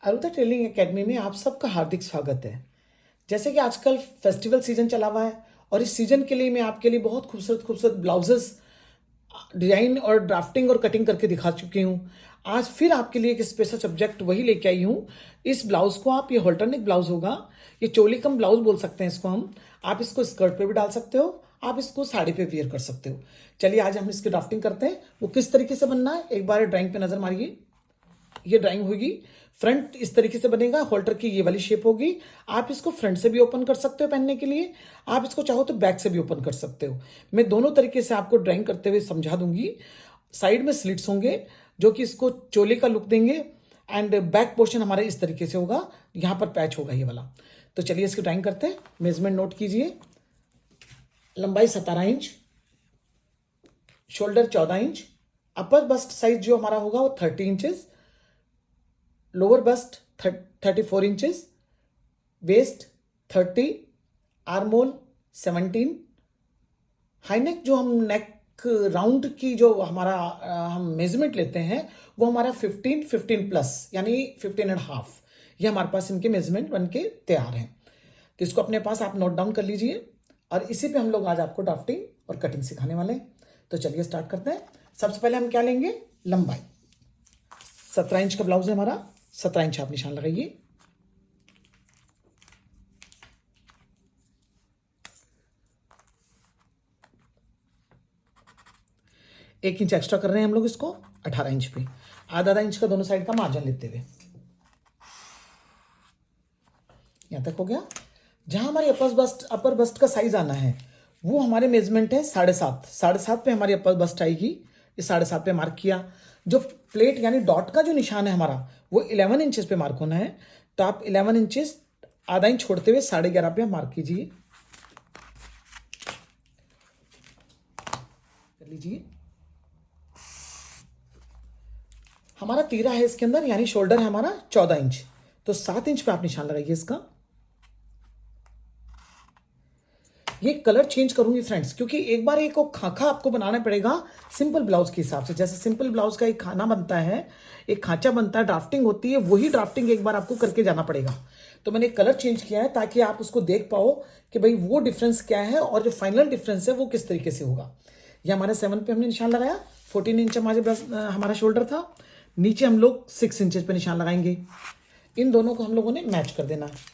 अरुता tailoring academy में आप सबका हार्दिक स्वागत है। जैसे कि आजकल फेस्टिवल सीजन चला हुआ है और इस सीजन के लिए मैं आपके लिए बहुत खूबसूरत खूबसूरत ब्लाउजेस डिजाइन और ड्राफ्टिंग और कटिंग करके दिखा चुकी हूँ। आज फिर आपके लिए एक स्पेशल सब्जेक्ट वही लेके आई हूँ। इस ब्लाउज को आप, ये हॉल्टरनेक ब्लाउज होगा, ये चोली कम ब्लाउज बोल सकते हैं इसको हम। आप इसको स्कर्ट पे भी डाल सकते हो, आप इसको साड़ी पे वियर कर सकते हो। चलिए आज हम इसकी ड्राफ्टिंग करते हैं। वो किस तरीके से बनना है एक बार ड्राइंग पे नजर मारिए। ये ड्राइंग होगी, फ्रंट इस तरीके से बनेगा, होल्डर की ये वाली शेप होगी। आप इसको फ्रंट से भी ओपन कर सकते हो पहनने के लिए, आप इसको चाहो तो बैक से भी ओपन कर सकते हो। मैं दोनों तरीके से आपको ड्राइंग करते हुए समझा दूंगी। साइड में स्लिट्स होंगे जो कि इसको चोले का लुक देंगे एंड बैक पोर्शन हमारा इस तरीके से होगा, यहाँ पर पैच होगा ये वाला। तो चलिए इसकी ड्राइंग करते हैं। मेजरमेंट नोट कीजिए। लंबाई 17 inch, shoulder 14 inch, upper bust size जो हमारा होगा वो 30 inches, lower bust 34 inches, waist 30, armhole 17, high neck जो हम नेक राउंड की जो हमारा हम मेजरमेंट लेते हैं वो हमारा 15 प्लस यानी 15.5, ये हमारे पास इनके मेजरमेंट बन के तैयार हैं। तो इसको अपने पास आप नोट डाउन कर लीजिए और इसी पे हम लोग आज आपको ड्राफ्टिंग और कटिंग सिखाने वाले हैं। तो चलिए स्टार्ट करते हैं। सबसे पहले हम क्या लेंगे, लंबाई 17 इंच का ब्लाउज है हमारा, 17 इंच आप निशान लगाइए। एक इंच एक्स्ट्रा कर रहे हैं हम लोग इसको 18 इंच पे, आधा इंच का दोनों साइड का मार्जिन लेते हुए। यहां तक हो गया। जहां हमारी अपर बस्ट का साइज आना है वो हमारे मेजरमेंट है 7.5, 7.5 पे हमारी अपर बस्ट आएगी। ये 7.5 पे मार्क किया। जो प्लेट यानी डॉट का जो निशान है हमारा वो 11 इंचेस पे मार्क होना है। तो आप 11 इंचेस आधा इंच छोड़ते हुए 11.5 पे मार्क कीजिए, कर लीजिए। हमारा तीरा है इसके अंदर यानी शोल्डर है हमारा 14 इंच, तो 7 इंच पे आप निशान लगाइए इसका। ये कलर चेंज करूंगी फ्रेंड्स, क्योंकि एक बार एक खांचा आपको बनाना पड़ेगा सिंपल ब्लाउज के हिसाब से। जैसे सिंपल ब्लाउज का एक खाना बनता है, एक खांचा बनता है, ड्राफ्टिंग होती है, वही ड्राफ्टिंग एक बार आपको करके जाना पड़ेगा। तो मैंने कलर चेंज किया है ताकि आप उसको देख पाओ कि भाई वो डिफरेंस क्या है और जो फाइनल डिफरेंस है वो किस तरीके से होगा। ये हमारे 7 पे हमने निशान लगाया। 14 इंच हमारा शोल्डर था। नीचे हम लोग 6 इंचेस पे निशान लगाएंगे। इन दोनों को हम लोगों ने मैच कर देना है।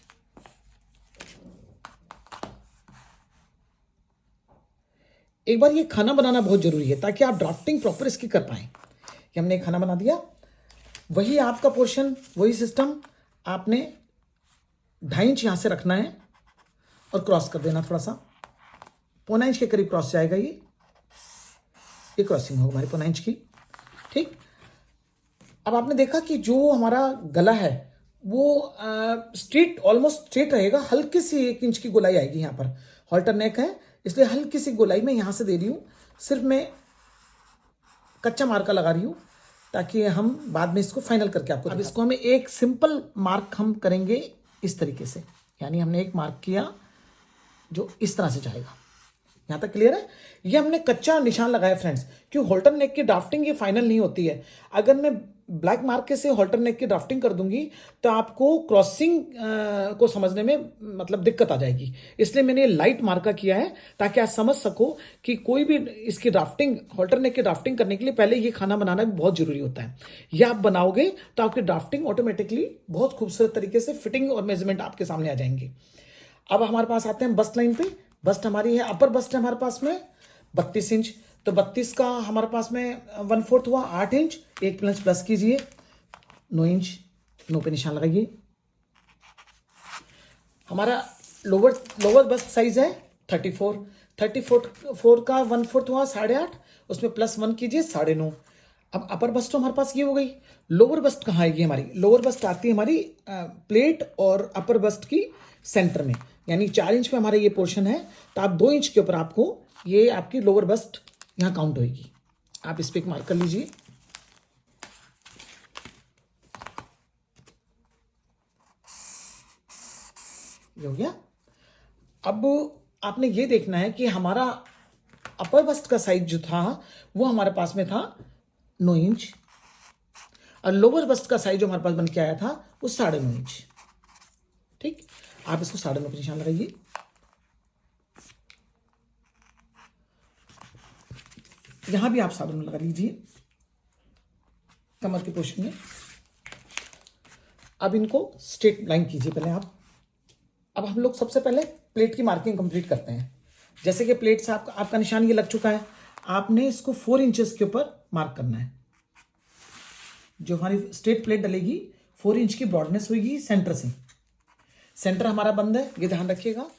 एक बार ये खाना बनाना बहुत जरूरी है ताकि आप ड्राफ्टिंग प्रॉपर इसकी कर पाए। ये हमने खाना बना दिया। वही आपका पोर्शन, वही सिस्टम, आपने 2.5 इंच यहां से रखना है और क्रॉस कर देना थोड़ा सा, 1.25 इंच के करीब क्रॉस जाएगा। ये क्रॉसिंग होगी हमारी 1.25 इंच की। ठीक। अब आपने देखा कि जो हमारा गला है वो स्ट्रेट, ऑलमोस्ट स्ट्रेट रहेगा। हल्की सी 1 इंच की गोलाई आएगी यहाँ पर। हॉल्टर नेक है इसलिए हल्की सी गोलाई मैं यहां से दे रही हूं। सिर्फ मैं कच्चा मार्का लगा रही हूं ताकि हम बाद में इसको फाइनल करके आपको। अब इसको हमें एक सिंपल मार्क हम करेंगे इस तरीके से, यानी हमने एक मार्क किया जो इस तरह से जाएगा। यहां तक क्लियर है। ये हमने कच्चा निशान लगाया फ्रेंड्स, क्यों हॉल्टर नेक की ड्राफ्टिंग ये फाइनल नहीं होती है। अगर मैं ब्लैक मार्के से हॉल्टर नेक की ड्राफ्टिंग कर दूंगी तो आपको क्रॉसिंग को समझने में मतलब दिक्कत आ जाएगी। इसलिए मैंने लाइट मार्का किया है ताकि आप समझ सको कि कोई भी इसकी ड्राफ्टिंग, हॉल्टर नेक की ड्राफ्टिंग करने के लिए पहले ये खाना बनाना भी बहुत जरूरी होता है। ये आप बनाओगे तो आपकी ड्राफ्टिंग ऑटोमेटिकली बहुत खूबसूरत तरीके से फिटिंग और मेजरमेंट आपके सामने आ जाएंगे। अब हमारे पास आते हैं बस्ट लाइन पे। बस्ट हमारी है, अपर बस्ट है हमारे पास में 32 इंच, तो 32 का हमारे पास में 1/4 हुआ 8 इंच। 1 इंच प्लस कीजिए, 9 इंच, 9 पे निशान लगाइए। हमारा लोअर बस्ट साइज है 34, 34 का 1/4 हुआ 8.5, उसमें +1 कीजिए 9.5। अब अपर बस्ट तो हमारे पास ये हो गई। लोअर बस्ट कहाँ आएगी हमारी? लोअर बस्ट आती है हमारी प्लेट और अपर बस्ट की सेंटर में, यानी 4 इंच पे हमारा ये पोर्शन है। तो आप 2 इंच के ऊपर आपको ये आपकी लोअर बस्ट यहां काउंट होगी। आप इस पे एक मार्क कर लीजिए। ये हो गया। अब आपने ये देखना है कि हमारा अपर बस्ट का साइज जो था वो हमारे पास में था 9 इंच, और लोअर बस्ट का साइज जो हमारे पास बन के आया था वो 9.5 इंच। ठीक, आप इसको 9.5 पे निशान लगाइए। यहां भी आप 9.5 लगा लीजिए कमर के पोर्शन में। अब इनको स्ट्रेट लाइन कीजिए पहले आप। अब हम लोग सबसे पहले प्लेट की मार्किंग कंप्लीट करते हैं। जैसे कि प्लेट से आपका निशान ये लग चुका है, आपने इसको 4 इंचेस के ऊपर मार्क करना है। जो हमारी स्ट्रेट प्लेट डलेगी 4 इंच की ब्रॉडनेस होगी सेंटर से। सेंटर हमारा बंद है, ये ध्यान रखिएगा।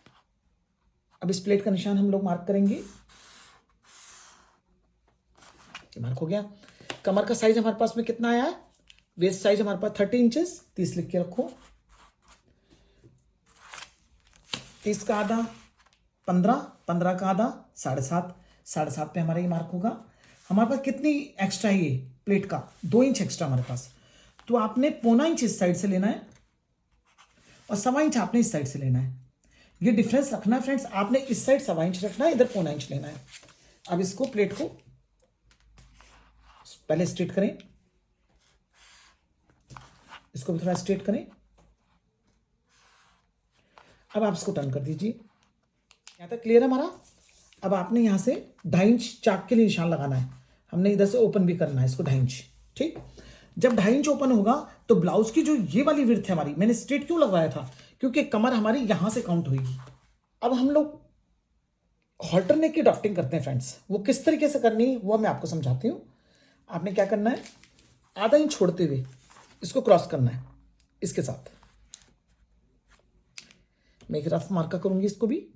अब इस प्लेट का निशान हम लोग मार्क करेंगे। ये मार्क हो गया। कमर का साइज हमारे पास में कितना आया है? वेस्ट साइज हमारे पास 30 इंचेस, 30 लिख के रखो। 30 का आधा 15, 15 का आधा 7.5, 7.5 पे हमारा ये मार्क होगा। हमारे पास कितनी एक्स्ट्रा है? ये प्लेट का 2 इंच एक्स्ट्रा हमारे पास, तो आपने 0.25 इंच इस साइड से लेना है और 1.25 इंच आपने इस साइड से लेना है। ये डिफरेंस रखना है फ्रेंड्स, आपने इस साइड 1.25 इंच रखना है, इधर 0.25 इंच लेना है। अब इसको प्लेट को पहले स्ट्रेट करें, इसको भी थोड़ा स्ट्रेट करें। अब आप इसको टर्न कर दीजिए। यहां तक क्लियर है हमारा? अब आपने यहां से 2.5 इंच चाक के लिए निशान लगाना है। हमने इधर से ओपन भी करना है इसको 2.5 इंच। ठीक, जब 2.5 इंच ओपन होगा तो ब्लाउज की जो ये वाली विड्थ है हमारी, मैंने स्ट्रेट क्यों लगवाया था? क्योंकि कमर हमारी यहां से काउंट होगी। अब हम लोग हॉल्टर नेक की ड्राफ्टिंग करते हैं फ्रेंड्स, वो किस तरीके से करनी है वो मैं आपको समझाती हूं। आपने क्या करना है, आधा इंच छोड़ते हुए इसको क्रॉस करना है इसके साथ। मैं एक रफ मार्का करूंगी इसको भी।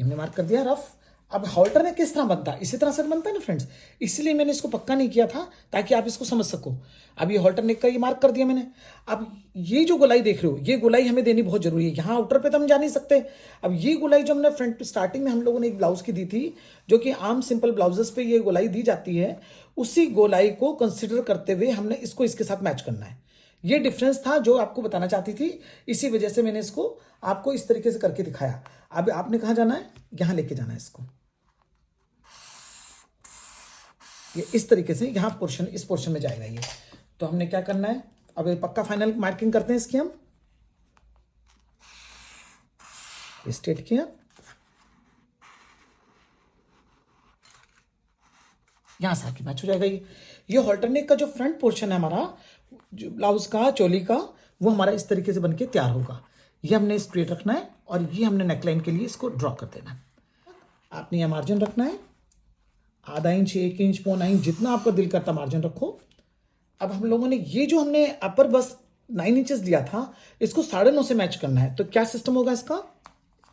हमने मार्क कर दिया रफ। अब हॉल्टर नेक किस तरह बनता है? इसी तरह से बनता है ना फ्रेंड्स, इसलिए मैंने इसको पक्का नहीं किया था ताकि आप इसको समझ सको। अब ये हॉल्टर नेक का ये मार्क कर दिया मैंने। अब ये जो गोलाई देख रहे हो, ये गोलाई हमें देनी बहुत जरूरी है। यहाँ आउटर पे तो हम जा नहीं सकते। अब ये गोलाई जो हमने फ्रंट स्टार्टिंग में हम लोगों ने एक ब्लाउज की दी थी, जो कि आम सिंपल ब्लाउजेस पे ये गोलाई दी जाती है, उसी गोलाई को कंसिडर करते हुए हमने इसको इसके साथ मैच करना है। ये डिफरेंस था जो आपको बताना चाहती थी, इसी वजह से मैंने इसको आपको इस तरीके से करके दिखाया। अब आपने कहाँ जाना है? यहां लेके जाना है इसको। ये इस तरीके से यहाँ पोर्शन, इस पोर्शन में जाएगा ये। तो हमने क्या करना है, अब ये पक्का फाइनल मार्किंग करते हैं इसकी हम। स्ट्रेट किया, यहां से आके मैच हो जाएगा ये हॉल्टर नेक का जो फ्रंट पोर्शन है हमारा, जो ब्लाउज का, चोली का, वो हमारा इस तरीके से बनके तैयार होगा। ये हमने स्ट्रेट रखना है और ये हमने नेकलाइन के लिए इसको ड्रॉ कर देना है। आपने यह मार्जिन रखना है आधा इंच, 1 इंच, 0.25 इंच, जितना आपका दिल करता मार्जिन रखो। अब हम लोगों ने ये जो हमने अपर बस 9 इंचेस लिया था, इसको 9.5 से मैच करना है। तो क्या सिस्टम होगा इसका?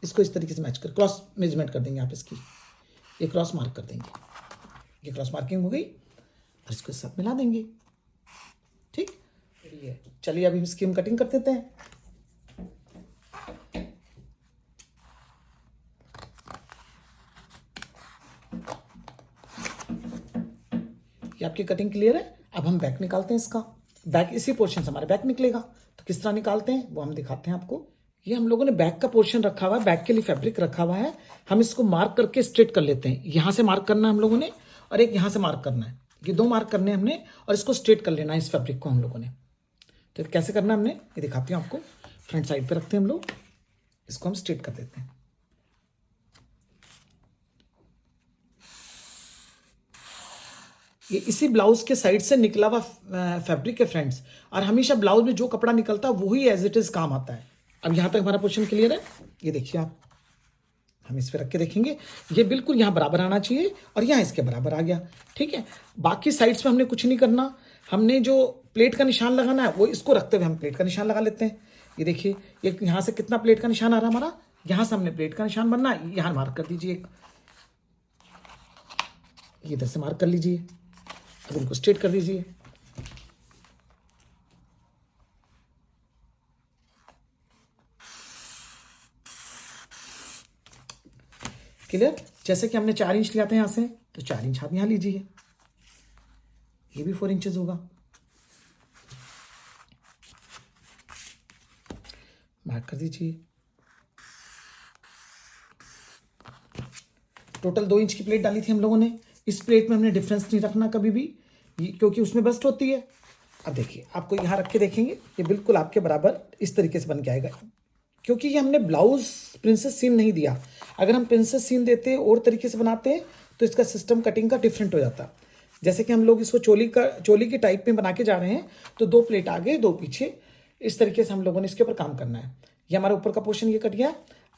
इसको इस तरीके से मैच कर, क्रॉस मेजरमेंट कर देंगे आप इसकी। ये क्रॉस मार्क कर देंगे, ये क्रॉस मार्किंग हो गई और इसको साथ मिला देंगे। ठीक, चलिए अभी इसकी हम कटिंग कर देते हैं। ये आपकी कटिंग क्लियर है। अब हम बैक निकालते हैं इसका। बैक इसी पोर्शन से हमारा बैक निकलेगा, तो किस तरह निकालते हैं वो हम दिखाते हैं आपको। ये हम लोगों ने बैक का पोर्शन रखा हुआ है, बैक के लिए फैब्रिक रखा हुआ है। हम इसको मार्क करके स्ट्रेट कर लेते हैं। यहां से मार्क करना है हम लोगों ने और एक यहां से मार्क करना है। ये 2 मार्क करने हैं हमने और इसको स्ट्रेट कर लेना है इस फैब्रिक को हम लोगों ने। तो कैसे करना है हमने ये दिखाती हूँ आपको। फ्रंट साइड पे रखते हैं हम लोग, इसको हम स्ट्रेट कर देते हैं। ये इसी ब्लाउज के साइड से निकला हुआ फैब्रिक है फ्रेंड्स, और हमेशा ब्लाउज में जो कपड़ा निकलता है वही एज इट इज काम आता है। अब यहां तक हमारा पोर्शन क्लियर है। ये देखिए आप, हम इस पे रख के देखेंगे, ये बिल्कुल यहां बराबर आना चाहिए और यहां इसके बराबर आ गया। ठीक है, बाकी साइड्स पे हमने कुछ नहीं करना। हमने जो प्लेट का निशान लगाना है वो इसको रखते हुए हम प्लेट का निशान लगा लेते हैं। ये देखिए, ये यहां से कितना प्लेट का निशान आ रहा है हमारा, यहां से हमने प्लेट का निशान बनना है। यहां मार्क कर दीजिए एक, ये इधर से मार्क कर लीजिए। अब इनको स्ट्रेट कर दीजिए। क्लियर? जैसे कि हमने 4 इंच लिया था यहां से, तो 4 इंच आप यहां लीजिए। ये भी 4 इंचेस होगा। मार्क कर दीजिए। टोटल 2 इंच की प्लेट डाली थी हम लोगों ने, इस प्लेट में हमने डिफरेंस नहीं रखना कभी भी, क्योंकि उसमें बस्ट होती है। अब देखिए, आपको यहाँ रख के देखेंगे, ये बिल्कुल आपके बराबर इस तरीके से बन के आएगा, क्योंकि ये हमने ब्लाउज प्रिंसेस सीन नहीं दिया। अगर हम प्रिंसेस सीन देते और तरीके से बनाते तो इसका सिस्टम कटिंग का डिफरेंट हो जाता। जैसे कि हम लोग इसको चोली की टाइप में बना के जा रहे हैं, तो 2 प्लेट आगे 2 पीछे, इस तरीके से हम लोगों ने इसके ऊपर काम करना है। ये हमारा ऊपर का पोर्शन ये कट गया।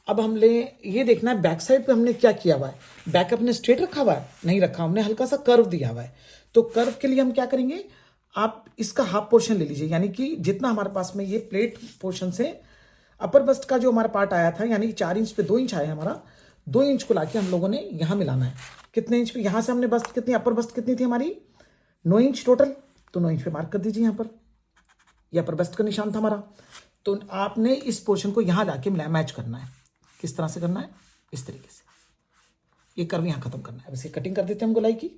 अब हमने ये देखना है बैक साइड पे हमने क्या किया हुआ है। बैक अपने स्ट्रेट रखा हुआ है? नहीं रखा, हमने हल्का सा कर्व दिया हुआ है। तो कर्व के लिए हम क्या करेंगे, आप इसका हाफ पोर्शन ले लीजिए, यानी कि जितना हमारे पास में ये प्लेट पोर्शन से अपर बस्ट का जो हमारा पार्ट आया था, यानी कि 4 इंच पे 2 इंच आया हमारा, 2 इंच को लाके हम लोगों ने यहाँ मिलाना है। कितने इंच पे? यहाँ से हमने बस्ट कितनी, अपर बस्ट कितनी थी हमारी? 9 इंच टोटल। तो 9 इंच पे मार्क कर दीजिए यहाँ पर, ये अपर बस्ट का निशान था हमारा। तो आपने इस पोर्शन को यहाँ लाके मिलाया, मैच करना है। किस तरह से करना है? इस तरीके से, ये कर्व यहाँ खत्म करना है। वैसे कटिंग कर देते हैं हम गोलाई की।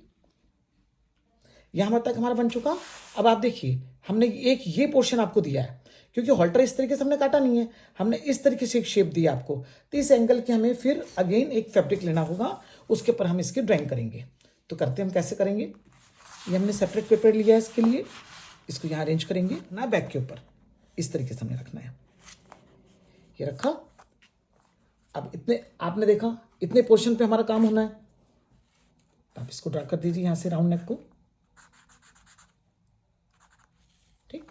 यहाँ तक हमारा बन चुका। अब आप देखिए, हमने एक ये पोर्शन आपको दिया है, क्योंकि हॉल्टर इस तरीके से हमने काटा नहीं है, हमने इस तरीके से एक शेप दिया आपको। तो इस एंगल के हमें फिर अगेन एक फैब्रिक लेना होगा, उसके ऊपर हम इसकी ड्राइंग करेंगे। तो करते हम कैसे करेंगे, ये हमने सेपरेट पेपर लिया है इसके लिए, इसको यहाँ अरेंज करेंगे ना, बैक के ऊपर इस तरीके से हमें रखना है। ये रखा। अब इतने आपने देखा, इतने पोर्शन पे हमारा काम होना है। तो आप इसको ड्रा कर दीजिए यहाँ से राउंड नेक को, ठीक।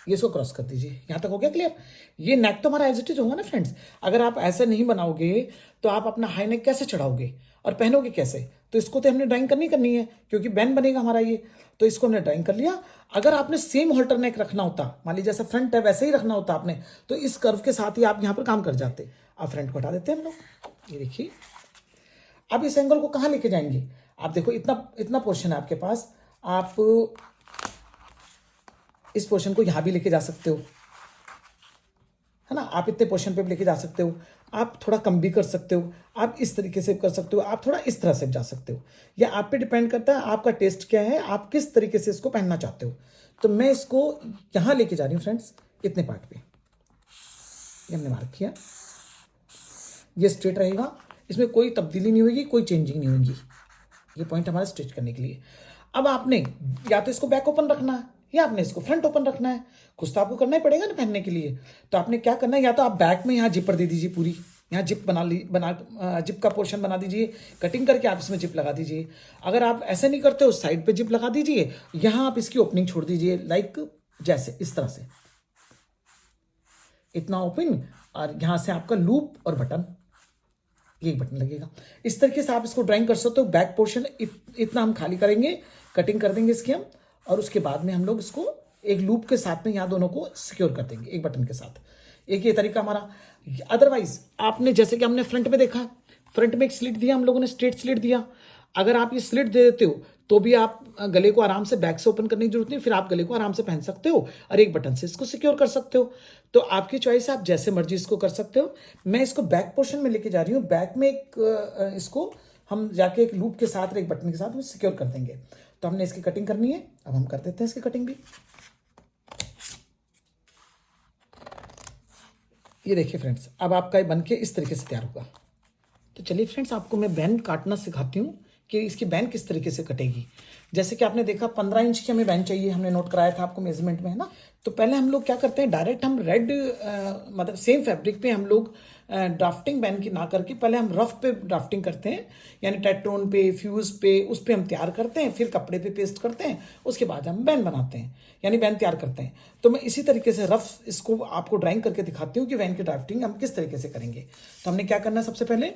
ये इसको क्रॉस कर दीजिए। यहाँ तक हो गया क्लियर? ये नेक तो हमारा एज इट इज होगा ना फ्रेंड्स। अगर आप ऐसे नहीं बनाओगे तो आप अपना हाई नेक कैसे चढ़ाओगे और पहनोगे कैसे? तो इसको तो हमने ड्राइंग करनी है, क्योंकि बैन बनेगा हमारा ये। तो इसको हमने ड्राइंग कर लिया। अगर आपने सेम हॉल्टर नेक रखना होता, मान लीजिए जैसा फ्रंट है वैसे ही रखना होता आपने, तो इस कर्व के साथ ही आप यहाँ पर काम कर जाते। अब फ्रंट को हटा देते हैं हम लोग। ये देखिए, अब इस एंगल को कहाँ लेके जाएंगे? आप देखो, इतना पोर्शन है आपके पास, आप इस पोर्शन को यहाँ भी लेके जा सकते हो, है ना। आप इतने पोर्शन पे भी लेके जा सकते हो, आप थोड़ा कम भी कर सकते हो, आप इस तरीके से कर सकते हो, आप थोड़ा इस तरह से जा सकते हो। यह आप पे डिपेंड करता है, आपका टेस्ट क्या है, आप किस तरीके से इसको पहनना चाहते हो। तो मैं इसको यहाँ लेके जा रही हूँ फ्रेंड्स, इतने पार्ट पे। ये हमने मार्क किया, ये स्ट्रेट रहेगा, इसमें कोई तब्दीली नहीं होगी, कोई चेंजिंग नहीं होगी। ये पॉइंट हमारा स्टिच करने के लिए। अब आपने या तो इसको बैक ओपन रखना है या आपने इसको फ्रंट ओपन रखना है, कुछ तो आपको करना ही पड़ेगा ना पहनने के लिए। तो आपने क्या करना है, या तो आप बैक में यहाँ जिपर दे दीजिए, पूरी यहाँ जिप जिप का पोर्शन बना दीजिए, कटिंग करके आप इसमें जिप लगा दीजिए। अगर आप ऐसे नहीं करते हो, साइड पे जिप लगा दीजिए, यहाँ आप इसकी ओपनिंग छोड़ दीजिए, लाइक जैसे इस तरह से, इतना ओपन, और यहाँ से आपका लूप और बटन, ये बटन लगेगा। इस तरीके से आप इसको ड्राइंग कर सकते हो। बैक पोर्शन इतना हम खाली करेंगे, कटिंग कर देंगे इसकी हम, और उसके बाद में हम लोग इसको एक लूप के साथ में यहाँ दोनों को सिक्योर कर देंगे एक बटन के साथ। एक ये तरीका हमारा। अदरवाइज आपने जैसे कि हमने फ्रंट में देखा, फ्रंट में एक स्लिट दिया हम लोगों ने, स्ट्रेट स्लिट दिया। अगर आप ये स्लिट दे देते हो तो भी आप गले को आराम से बैक से ओपन करने की जरूरत नहीं, फिर आप गले को आराम से पहन सकते हो और एक बटन से इसको सिक्योर कर सकते हो। तो आपकी चॉइस है, आप जैसे मर्जी इसको कर सकते हो। मैं इसको बैक पोर्शन में लेके जा रही हूँ। बैक में एक इसको हम जाके एक लूप के साथ, एक बटन के साथ हम सिक्योर कर देंगे। तो हमने इसकी कटिंग करनी है, अब हम कर देते हैं इसकी कटिंग भी। ये देखिए फ्रेंड्स, अब आपका ये बन के इस तरीके से तैयार होगा। तो चलिए फ्रेंड्स, आपको मैं बैंड काटना सिखाती हूँ कि इसकी बैंड किस तरीके से कटेगी। जैसे कि आपने देखा 15 इंच की हमें बैंड चाहिए, हमने नोट कराया था आपको मेजरमेंट में, है ना। तो पहले हम लोग क्या करते हैं, डायरेक्ट हम रेड मतलब सेम फैब्रिक पे हम लोग ड्राफ्टिंग बैंड की ना करके पहले हम रफ पे ड्राफ्टिंग करते हैं, यानी टेट्रोन पे, फ्यूज पे, उस पे हम तैयार करते हैं, फिर कपड़े पे पेस्ट करते हैं, उसके बाद हम बैंड बनाते हैं, यानी बैंड तैयार करते हैं। तो मैं इसी तरीके से रफ इसको आपको ड्राइंग करके दिखाती हूँ कि बैंड की ड्राफ्टिंग हम किस तरीके से करेंगे। तो हमने क्या करना है, सबसे पहले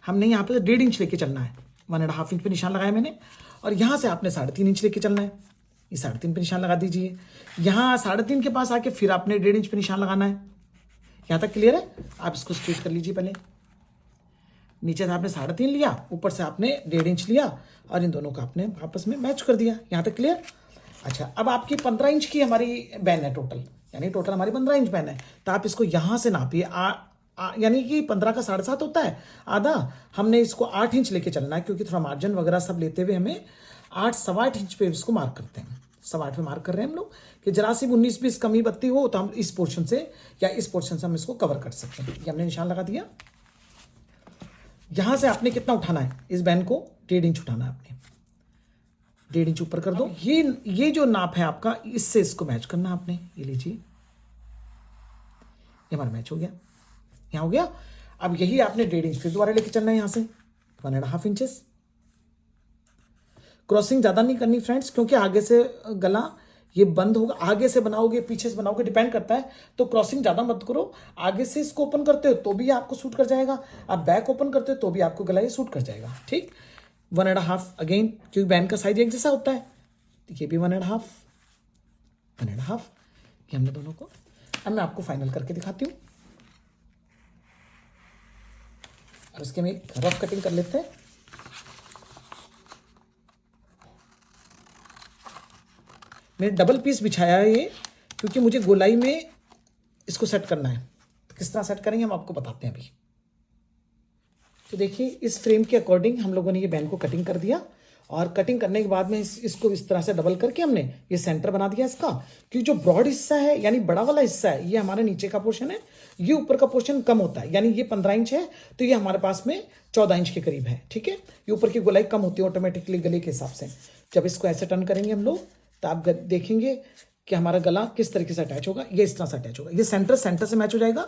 हमने यहाँ पे 1.5 इंच लेके चलना है, 1.5 इंच पे निशान लगाया मैंने, और यहाँ से आपने 3.5 इंच लेके चलना है। ये 3.5 पे निशान लगा दीजिए। यहाँ 3.5 के पास आके फिर आपने 1.5 इंच पे निशान लगाना है। यहाँ तक क्लियर है? आप इसको स्ट्रेट कर लीजिए। पहले नीचे से आपने 3.5 लिया, ऊपर से आपने 1.5 इंच लिया, और इन दोनों को आपने आपस में मैच कर दिया। यहाँ तक क्लियर? अच्छा, अब आपकी 15 इंच की हमारी बैन है टोटल, यानी टोटल हमारी 15 इंच बैन है। तो आप इसको यहाँ से नापिए, यानी कि 15 का 7.5 होता है आधा, हमने इसको 8 इंच लेके चलना है, क्योंकि थोड़ा मार्जिन वगैरह सब लेते हुए हमें 8-8.25 इंच पे इसको मार्क करते हैं। 8.25 पे मार्क कर रहे हैं हम लोग, कि जरा सी 19-20 कमी बत्ती हो तो हम इस पोर्शन से या इस पोर्शन से हम इसको कवर कर सकते हैं। ये हमने निशान लगा दिया। यहां से आपने कितना उठाना है, इस बैंड को 1.5 इंच उठाना है आपने, 1.5 इंच ऊपर कर दो। ये जो नाप है आपका, इससे इसको मैच करना है आपने। ये लीजिए, ये हमारा मैच हो गया, यहाँ हो गया। अब यही आपने 1.5 इंच फिर दोबारा लेके चलना है, यहां से 1.5 इंचेस। क्रॉसिंग ज्यादा नहीं करनी फ्रेंड्स, क्योंकि आगे से गला ये बंद होगा, आगे से बनाओगे पीछे से बनाओगे डिपेंड करता है, तो क्रॉसिंग ज्यादा मत करो। आगे से इसको ओपन करते हो तो भी आपको सूट कर जाएगा, आप बैक ओपन करते हो तो भी आपको गला ये सूट कर जाएगा, ठीक। 1.5 अगेन, क्योंकि बैंड का साइज एक जैसा होता है, ये भी 1.5 ये हमने दोनों को। अब मैं आपको फाइनल करके दिखाती हूँ। अब इसके में एक रफ कटिंग कर लेते हैं। मैंने डबल पीस बिछाया है ये, क्योंकि मुझे गोलाई में इसको सेट करना है। तो किस तरह सेट करेंगे हम आपको बताते हैं अभी। तो देखिए, इस फ्रेम के अकॉर्डिंग हम लोगों ने ये बैंड को कटिंग कर दिया, और कटिंग करने के बाद में इसको इस तरह से डबल करके हमने ये सेंटर बना दिया इसका। क्योंकि जो ब्रॉड हिस्सा है यानी बड़ा वाला हिस्सा है, ये हमारे नीचे का पोर्शन है, ये ऊपर का पोर्शन कम होता है। यानी ये 15 इंच है तो ये हमारे पास में 14 इंच के करीब है, ठीक है। ये ऊपर की गोलाई कम होती है ऑटोमेटिकली गले के हिसाब से। जब इसको ऐसे टर्न करेंगे हम लोग, तो आप देखेंगे कि हमारा गला किस तरीके से अटैच होगा। ये इस तरह से अटैच होगा, ये सेंटर से मैच हो जाएगा।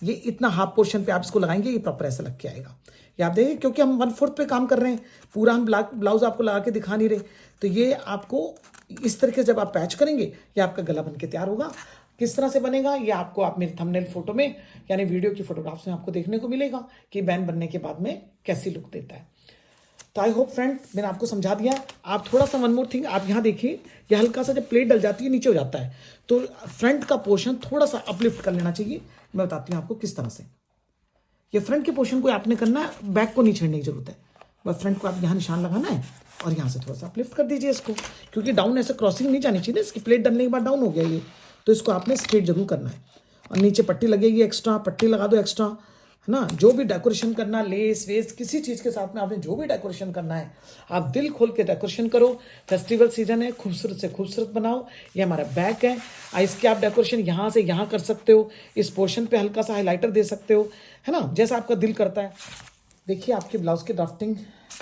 ये इतना हाफ पोर्शन पे आप इसको लगाएंगे, ये प्रॉपर ऐसा लग के आएगा। ये आप देखिए, क्योंकि हम 1/4 पे काम कर रहे हैं, पूरा हम ब्लाउज आपको लगा के दिखा नहीं रहे, तो ये आपको इस तरीके से जब आप पैच करेंगे, ये आपका गला बन के तैयार होगा। किस तरह से बनेगा ये आपको आप मेरे थंबनेल फोटो में यानी वीडियो की फोटोग्राफ्स में आपको देखने को मिलेगा कि बैंड बनने के बाद में कैसी लुक देता है। तो आई होप फ्रेंड मैंने आपको समझा दिया। आप थोड़ा सा वन मोर थिंग, आप यहाँ देखिए, ये हल्का सा जब प्लेट डल जाती है नीचे हो जाता है, तो फ्रंट का पोर्शन थोड़ा सा अपलिफ्ट कर लेना चाहिए। मैं बताती हूँ आपको किस तरह से। ये फ्रंट के पोर्शन को आपने करना है, बैक को नहीं छेड़ने की जरूरत है। बस फ्रंट को आप यहाँ निशान लगाना है और यहाँ से थोड़ा सा अपलिफ्ट कर दीजिए इसको, क्योंकि डाउन ऐसे क्रॉसिंग नहीं जानी चाहिए। इसकी प्लेट डलने के बाद डाउन हो गया ये, तो इसको आपने स्ट्रेट जरूर करना है। और नीचे पट्टी लगेगी, एक्स्ट्रा पट्टी लगा दो एक्स्ट्रा, है ना। जो भी डेकोरेशन करना, लेस वेस किसी चीज़ के साथ में आपने जो भी डेकोरेशन करना है, आप दिल खोल के डेकोरेशन करो। फेस्टिवल सीजन है, खूबसूरत से खूबसूरत बनाओ। ये हमारा बैक है, इसके आप डेकोरेशन यहाँ से यहाँ कर सकते हो, इस पोर्शन पे हल्का सा हाईलाइटर दे सकते हो, है ना, जैसा आपका दिल करता है। देखिए, आपके ब्लाउज की ड्राफ्टिंग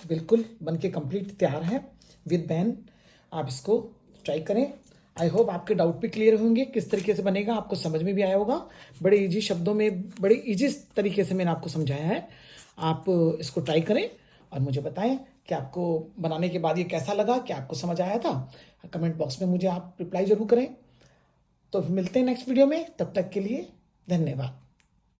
बिल्कुल बन के कंप्लीट तैयार है विद बैन। आप इसको ट्राई करें। आई होप आपके डाउट भी क्लियर होंगे, किस तरीके से बनेगा आपको समझ में भी आया होगा। बड़े इजी शब्दों में, बड़े इजी तरीके से मैंने आपको समझाया है। आप इसको ट्राई करें और मुझे बताएं कि आपको बनाने के बाद ये कैसा लगा, क्या आपको समझ आया था। कमेंट बॉक्स में मुझे आप रिप्लाई जरूर करें। तो मिलते हैं नेक्स्ट वीडियो में, तब तक के लिए धन्यवाद।